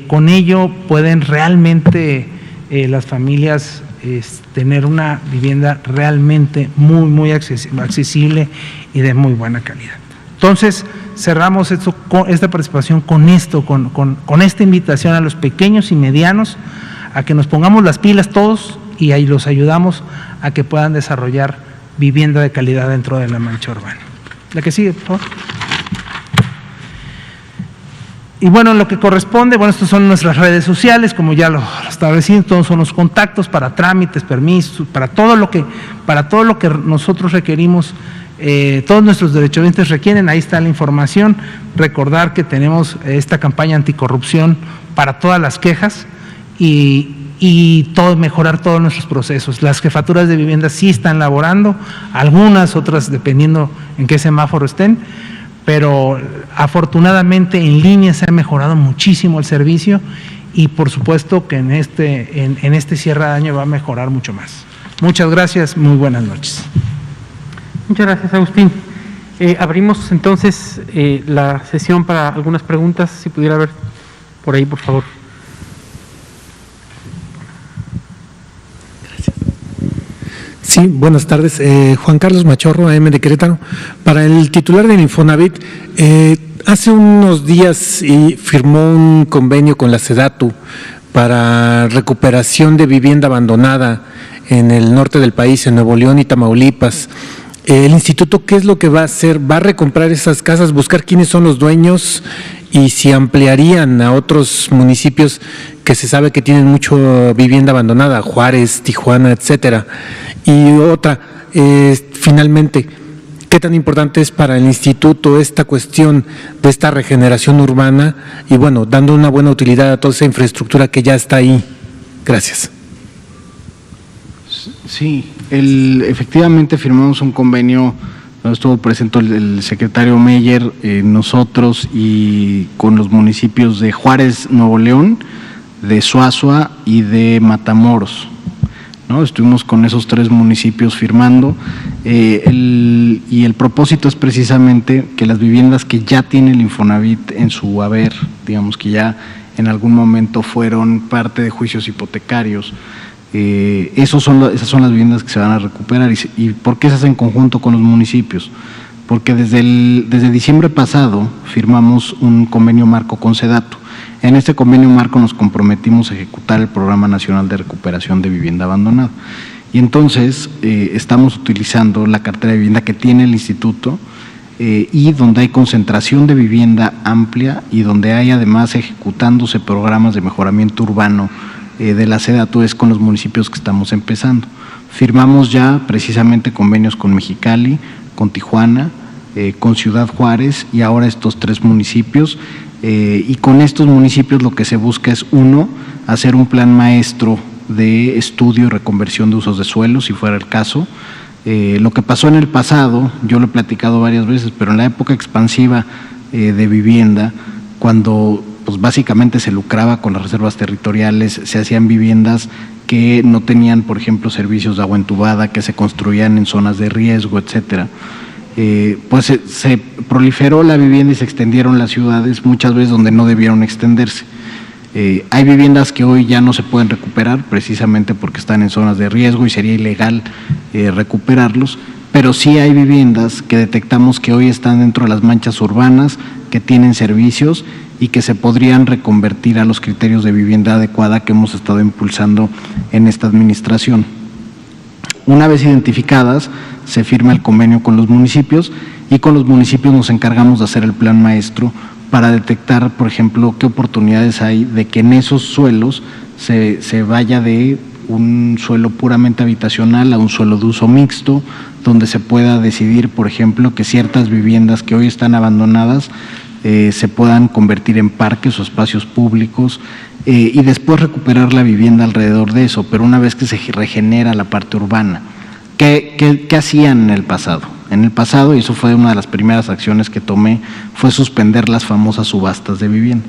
con ello pueden realmente las familias tener una vivienda realmente muy accesible y de muy buena calidad. Entonces, cerramos esta participación con esto, con esta invitación a los pequeños y medianos a que nos pongamos las pilas todos y ahí los ayudamos a que puedan desarrollar vivienda de calidad dentro de la mancha urbana. La que sigue, por favor. Y bueno, lo que corresponde, bueno, estas son nuestras redes sociales, como ya lo establecí, todos son los contactos para trámites, permisos, para todo lo que nosotros requerimos, todos nuestros derechohabientes requieren, ahí está la información. Recordar que tenemos esta campaña anticorrupción para todas las quejas y mejorar todos nuestros procesos. Las jefaturas de vivienda sí están laborando, algunas, otras dependiendo en qué semáforo estén, pero afortunadamente en línea se ha mejorado muchísimo el servicio y por supuesto que en este cierre de año va a mejorar mucho más. Muchas gracias, muy buenas noches. Muchas gracias, Agustín. Abrimos entonces la sesión para algunas preguntas, si pudiera haber por ahí, por favor. Sí, buenas tardes. Juan Carlos Machorro, AM de Querétaro. Para el titular del Infonavit, hace unos días firmó un convenio con la SEDATU para recuperación de vivienda abandonada en el norte del país, en Nuevo León y Tamaulipas. El instituto, ¿qué es lo que va a hacer? ¿Va a recomprar esas casas, buscar quiénes son los dueños y si ampliarían a otros municipios que se sabe que tienen mucho vivienda abandonada, Juárez, Tijuana, etcétera? Y otra, finalmente, ¿qué tan importante es para el instituto esta cuestión de esta regeneración urbana y bueno, dando una buena utilidad a toda esa infraestructura que ya está ahí? Gracias. Sí, efectivamente firmamos un convenio, estuvo presente el secretario Meyer, nosotros y con los municipios de Juárez, Nuevo León, de Suazua y de Matamoros, ¿no? Estuvimos con esos tres municipios firmando y el propósito es precisamente que las viviendas que ya tiene el Infonavit en su haber, digamos que ya en algún momento fueron parte de juicios hipotecarios, esas son las viviendas que se van a recuperar. ¿Y por qué se hace en conjunto con los municipios? Porque desde diciembre pasado firmamos un convenio marco con SEDATU. En este convenio marco nos comprometimos a ejecutar el Programa Nacional de Recuperación de Vivienda Abandonada. Y entonces estamos utilizando la cartera de vivienda que tiene el instituto y donde hay concentración de vivienda amplia y donde hay además ejecutándose programas de mejoramiento urbano de la SEDATU, es con los municipios que estamos empezando. Firmamos ya precisamente convenios con Mexicali, con Tijuana, con Ciudad Juárez y ahora estos tres municipios. Y con estos municipios lo que se busca es, uno, hacer un plan maestro de estudio y reconversión de usos de suelo, si fuera el caso. Lo que pasó en el pasado, yo lo he platicado varias veces, pero en la época expansiva de vivienda, cuando pues básicamente se lucraba con las reservas territoriales, se hacían viviendas que no tenían, por ejemplo, servicios de agua entubada, que se construían en zonas de riesgo, etcétera. Pues se proliferó la vivienda y se extendieron las ciudades, muchas veces donde no debieron extenderse. Hay viviendas que hoy ya no se pueden recuperar precisamente porque están en zonas de riesgo y sería ilegal recuperarlos, pero sí hay viviendas que detectamos que hoy están dentro de las manchas urbanas, que tienen servicios y que se podrían reconvertir a los criterios de vivienda adecuada que hemos estado impulsando en esta administración. Una vez identificadas, se firma el convenio con los municipios y con los municipios nos encargamos de hacer el plan maestro para detectar, por ejemplo, qué oportunidades hay de que en esos suelos se vaya de un suelo puramente habitacional a un suelo de uso mixto, donde se pueda decidir, por ejemplo, que ciertas viviendas que hoy están abandonadas se puedan convertir en parques o espacios públicos y después recuperar la vivienda alrededor de eso, pero una vez que se regenera la parte urbana. ¿Qué hacían en el pasado? En el pasado, y eso fue una de las primeras acciones que tomé, fue suspender las famosas subastas de vivienda.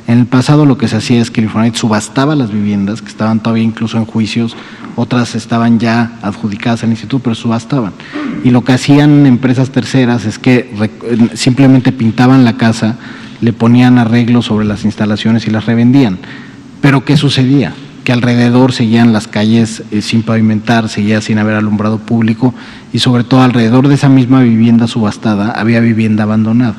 En el pasado lo que se hacía es que el Infonavit subastaba las viviendas, que estaban todavía incluso en juicios, otras estaban ya adjudicadas al instituto, pero subastaban. Y lo que hacían empresas terceras es que simplemente pintaban la casa, le ponían arreglos sobre las instalaciones y las revendían. Pero ¿qué sucedía? Que alrededor seguían las calles sin pavimentar, seguía sin haber alumbrado público y sobre todo alrededor de esa misma vivienda subastada había vivienda abandonada.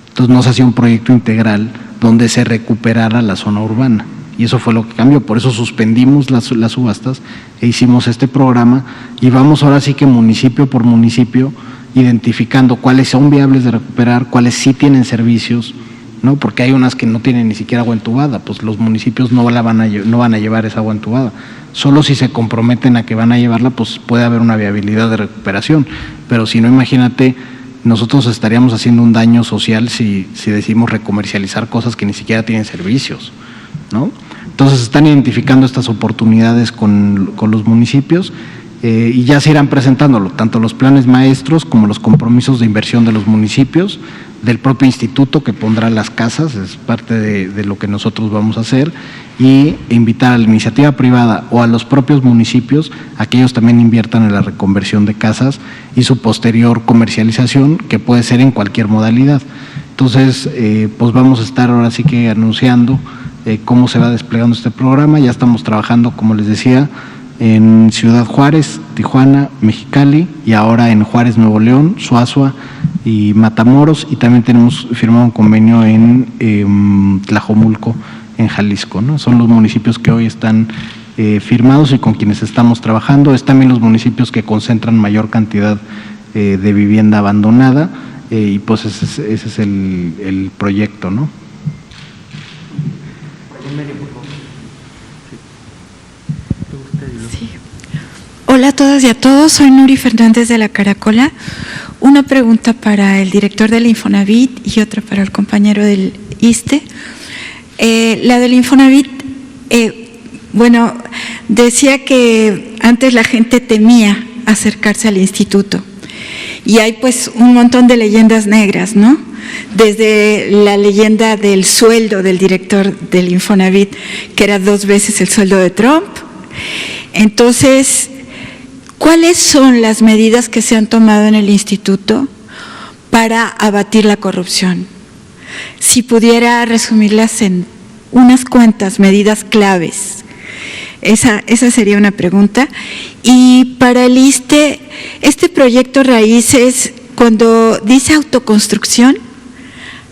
Entonces no se hacía un proyecto integral donde se recuperara la zona urbana y eso fue lo que cambió. Por eso suspendimos las subastas e hicimos este programa y vamos ahora sí que municipio por municipio identificando cuáles son viables de recuperar, cuáles sí tienen servicios, ¿no? Porque hay unas que no tienen ni siquiera agua entubada, pues los municipios no van a llevar esa agua entubada. Solo si se comprometen a que van a llevarla, pues puede haber una viabilidad de recuperación. Pero si no, imagínate, nosotros estaríamos haciendo un daño social si decidimos recomercializar cosas que ni siquiera tienen servicios, ¿no? Entonces están identificando estas oportunidades con los municipios y ya se irán presentándolo, tanto los planes maestros como los compromisos de inversión de los municipios, del propio instituto que pondrá las casas, es parte de lo que nosotros vamos a hacer, y invitar a la iniciativa privada o a los propios municipios a que ellos también inviertan en la reconversión de casas y su posterior comercialización, que puede ser en cualquier modalidad. Entonces, pues vamos a estar ahora sí que anunciando cómo se va desplegando este programa. Ya estamos trabajando, como les decía, en Ciudad Juárez, Tijuana, Mexicali y ahora en Juárez, Nuevo León, Suazua y Matamoros, y también tenemos firmado un convenio en Tlajomulco, en Jalisco, ¿no? Son los municipios que hoy están firmados y con quienes estamos trabajando. Es también los municipios que concentran mayor cantidad de vivienda abandonada y pues ese es el proyecto, ¿no? Sí. Hola a todas y a todos, soy Nuri Fernández de La Caracola. Una pregunta para el director del Infonavit y otra para el compañero del ISSSTE. La del Infonavit, bueno, decía que antes la gente temía acercarse al instituto y hay pues un montón de leyendas negras, ¿no? Desde la leyenda del sueldo del director del Infonavit, que era 2 veces el sueldo de Trump. Entonces, ¿cuáles son las medidas que se han tomado en el instituto para abatir la corrupción? Si pudiera resumirlas en unas cuantas medidas claves. Esa sería una pregunta. Y para el ISSSTE, este proyecto Raíces, cuando dice autoconstrucción,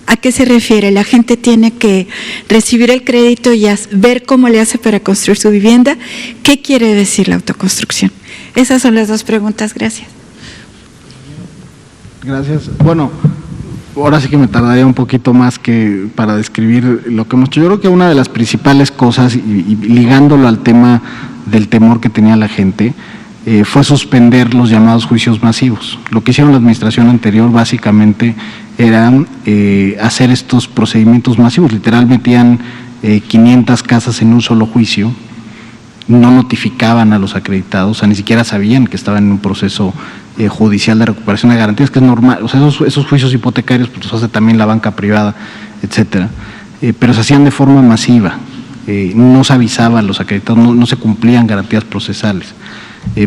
¿a qué se refiere? ¿La gente tiene que recibir el crédito y ver cómo le hace para construir su vivienda? ¿Qué quiere decir la autoconstrucción? Esas son las 2 preguntas. Gracias. Gracias. Bueno, ahora sí que me tardaría un poquito más que para describir lo que hemos hecho. Yo creo que una de las principales cosas, y ligándolo al tema del temor que tenía la gente, fue suspender los llamados juicios masivos. Lo que hicieron la administración anterior básicamente era hacer estos procedimientos masivos. Literal metían 500 casas en un solo juicio, no notificaban a los acreditados, o sea, ni siquiera sabían que estaban en un proceso judicial de recuperación de garantías, que es normal. O sea, esos juicios hipotecarios pues los hace también la banca privada, etcétera, pero se hacían de forma masiva, no se avisaba a los acreditados, no se cumplían garantías procesales.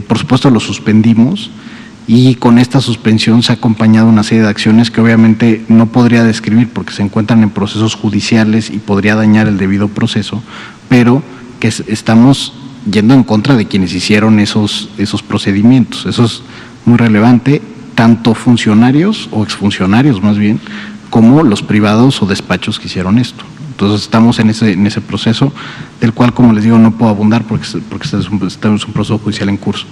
Por supuesto lo suspendimos y con esta suspensión se ha acompañado una serie de acciones que obviamente no podría describir porque se encuentran en procesos judiciales y podría dañar el debido proceso, pero que estamos yendo en contra de quienes hicieron esos procedimientos. Eso es muy relevante, tanto funcionarios o exfuncionarios más bien, como los privados o despachos que hicieron esto. Entonces estamos en ese proceso, del cual, como les digo, no puedo abundar porque este es un proceso judicial en curso.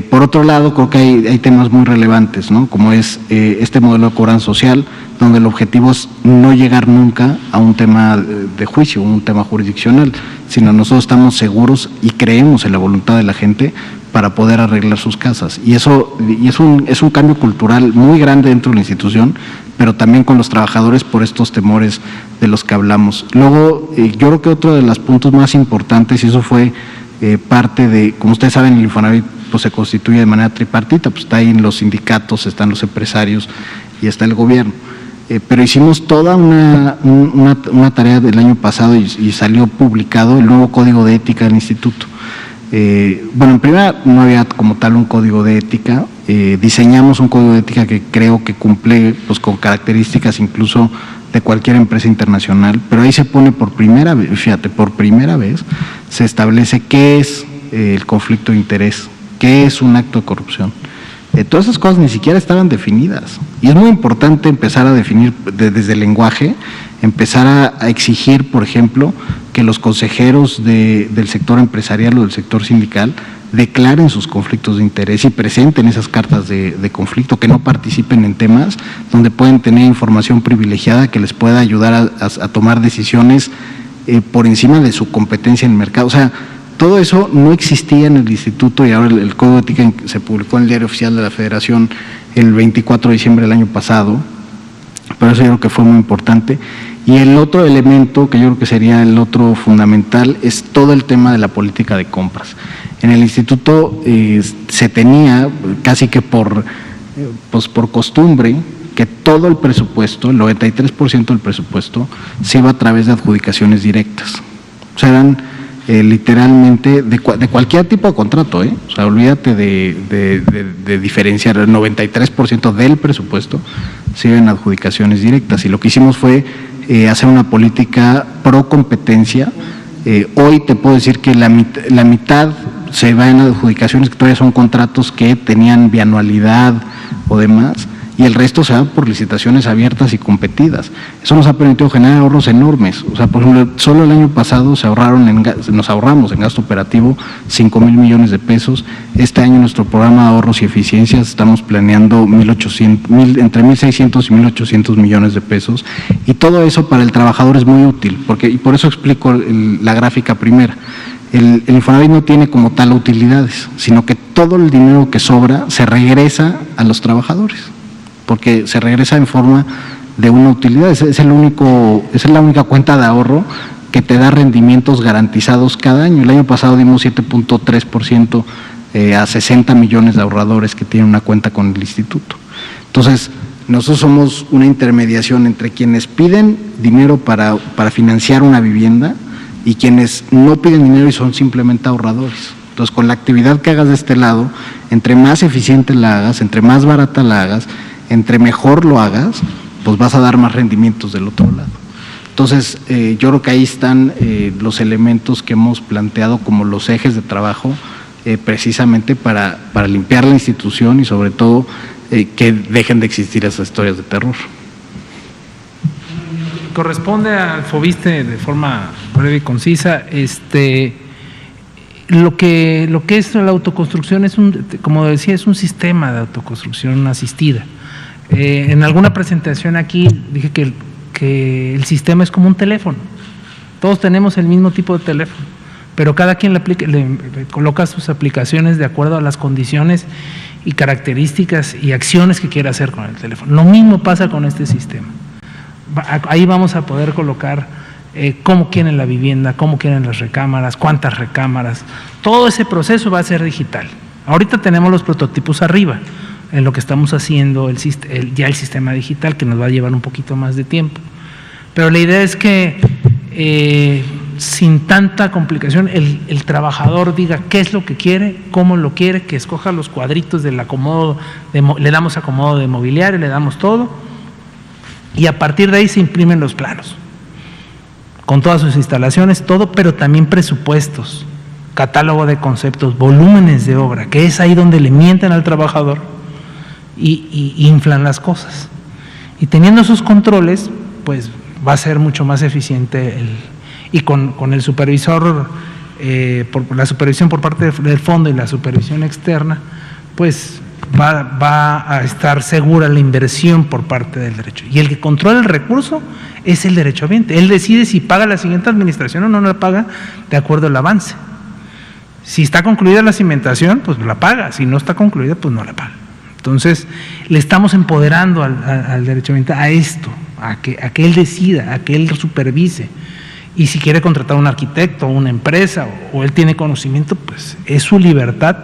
Por otro lado, creo que hay temas muy relevantes, ¿no? Como es este modelo de cobranza social, donde el objetivo es no llegar nunca a un tema de juicio, un tema jurisdiccional, sino nosotros estamos seguros y creemos en la voluntad de la gente para poder arreglar sus casas. Y es un cambio cultural muy grande dentro de la institución, pero también con los trabajadores por estos temores de los que hablamos. Luego, yo creo que otro de los puntos más importantes, y eso fue parte de, como ustedes saben, el Infonavit pues se constituye de manera tripartita, pues está ahí en los sindicatos, están los empresarios y está el gobierno. Pero hicimos toda una tarea del año pasado y salió publicado el nuevo Código de Ética del Instituto. Bueno, en primera no había como tal un código de ética, diseñamos un código de ética que creo que cumple pues con características incluso de cualquier empresa internacional, pero ahí se pone por primera vez, fíjate, por primera vez se establece qué es el conflicto de interés, qué es un acto de corrupción. Todas esas cosas ni siquiera estaban definidas y es muy importante empezar a definir desde el lenguaje, empezar a exigir, por ejemplo, que los consejeros del sector empresarial o del sector sindical declaren sus conflictos de interés y presenten esas cartas de conflicto, que no participen en temas donde pueden tener información privilegiada que les pueda ayudar a tomar decisiones por encima de su competencia en el mercado. O sea, todo eso no existía en el instituto y ahora el Código de Ética se publicó en el Diario Oficial de la Federación el 24 de diciembre del año pasado, pero eso yo creo que fue muy importante. Y el otro elemento, que yo creo que sería el otro fundamental, es todo el tema de la política de compras. En el instituto se tenía casi que por costumbre que todo el presupuesto, el 93% del presupuesto, se iba a través de adjudicaciones directas. O sea, eran literalmente de cualquier tipo de contrato, o sea, olvídate de diferenciar, el 93% del presupuesto se iba en adjudicaciones directas y lo que hicimos fue hacer una política pro competencia. Hoy te puedo decir que la mitad se va en adjudicaciones que todavía son contratos que tenían bianualidad o demás, y el resto se va por licitaciones abiertas y competidas. Eso nos ha permitido generar ahorros enormes. O sea, por ejemplo, solo el año pasado nos ahorramos en gasto operativo 5,000 millones de pesos. Este año nuestro programa de ahorros y eficiencias estamos planeando entre 1.600 y 1.800 millones de pesos. Y todo eso para el trabajador es muy útil, y por eso explico la gráfica primera. El Infonavit no tiene como tal utilidades, sino que todo el dinero que sobra se regresa a los trabajadores, porque se regresa en forma de una utilidad. Esa es la única cuenta de ahorro que te da rendimientos garantizados cada año. El año pasado dimos 7.3% a 60 millones de ahorradores que tienen una cuenta con el instituto. Entonces, nosotros somos una intermediación entre quienes piden dinero para financiar una vivienda y quienes no piden dinero y son simplemente ahorradores. Entonces, con la actividad que hagas de este lado, entre más eficiente la hagas, entre más barata la hagas, entre mejor lo hagas, pues vas a dar más rendimientos del otro lado. Entonces, yo creo que ahí están los elementos que hemos planteado como los ejes de trabajo, precisamente para limpiar la institución y sobre todo que dejen de existir esas historias de terror. Corresponde al FOBISTE de forma breve y concisa. Lo que es la autoconstrucción es como decía, es un sistema de autoconstrucción asistida. En alguna presentación aquí dije que el sistema es como un teléfono. Todos tenemos el mismo tipo de teléfono, pero cada quien le coloca sus aplicaciones de acuerdo a las condiciones y características y acciones que quiera hacer con el teléfono. Lo mismo pasa con este sistema. Ahí vamos a poder colocar cómo quieren la vivienda, cómo quieren las recámaras, cuántas recámaras. Todo ese proceso va a ser digital. Ahorita tenemos los prototipos arriba, en lo que estamos haciendo ya el sistema digital, que nos va a llevar un poquito más de tiempo. Pero la idea es que sin tanta complicación el trabajador diga qué es lo que quiere, cómo lo quiere, que escoja los cuadritos del acomodo, le damos acomodo de mobiliario, le damos todo, y a partir de ahí se imprimen los planos, con todas sus instalaciones, todo, pero también presupuestos, catálogo de conceptos, volúmenes de obra, que es ahí donde le mienten al trabajador y inflan las cosas. Y teniendo esos controles, pues va a ser mucho más eficiente y con el supervisor por la supervisión por parte del fondo y la supervisión externa, pues va a estar segura la inversión por parte del derecho. Y el que controla el recurso es el derechohabiente. Él decide si paga la siguiente administración o no la paga de acuerdo al avance. Si está concluida la cimentación, pues la paga. Si no está concluida, pues no la paga. Entonces, le estamos empoderando al derechohabiente a esto, a que él decida, a que él supervise. Y si quiere contratar a un arquitecto o una empresa o él tiene conocimiento, pues es su libertad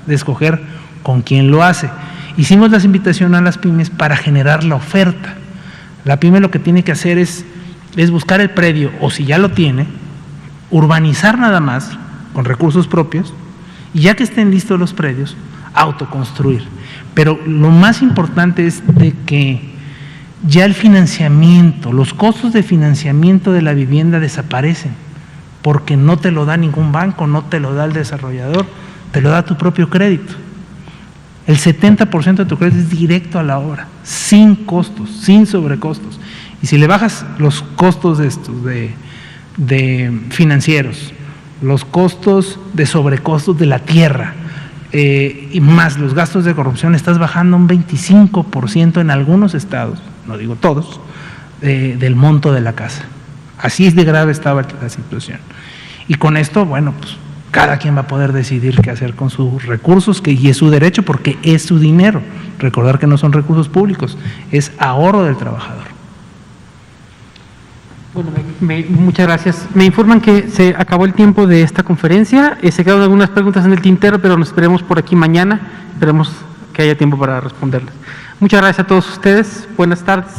de escoger con quién lo hace. Hicimos las invitaciones a las pymes para generar la oferta. La pyme lo que tiene que hacer es buscar el predio, o si ya lo tiene, urbanizar nada más con recursos propios, y ya que estén listos los predios, autoconstruir. Pero lo más importante es de que ya el financiamiento, los costos de financiamiento de la vivienda desaparecen, porque no te lo da ningún banco, no te lo da el desarrollador, te lo da tu propio crédito. El 70% de tu crédito es directo a la obra, sin costos, sin sobrecostos. Y si le bajas los costos de estos, de financieros, los costos de sobrecostos de la tierra, y más los gastos de corrupción, estás bajando un 25% en algunos estados, no digo todos, del monto de la casa. Así es de grave estaba la situación. Y con esto, bueno, pues cada quien va a poder decidir qué hacer con sus recursos, y es su derecho porque es su dinero. Recordar que no son recursos públicos, es ahorro del trabajador. Bueno, muchas gracias. Me informan que se acabó el tiempo de esta conferencia. Se quedaron algunas preguntas en el tintero, pero nos esperemos por aquí mañana. Esperemos que haya tiempo para responderlas. Muchas gracias a todos ustedes. Buenas tardes.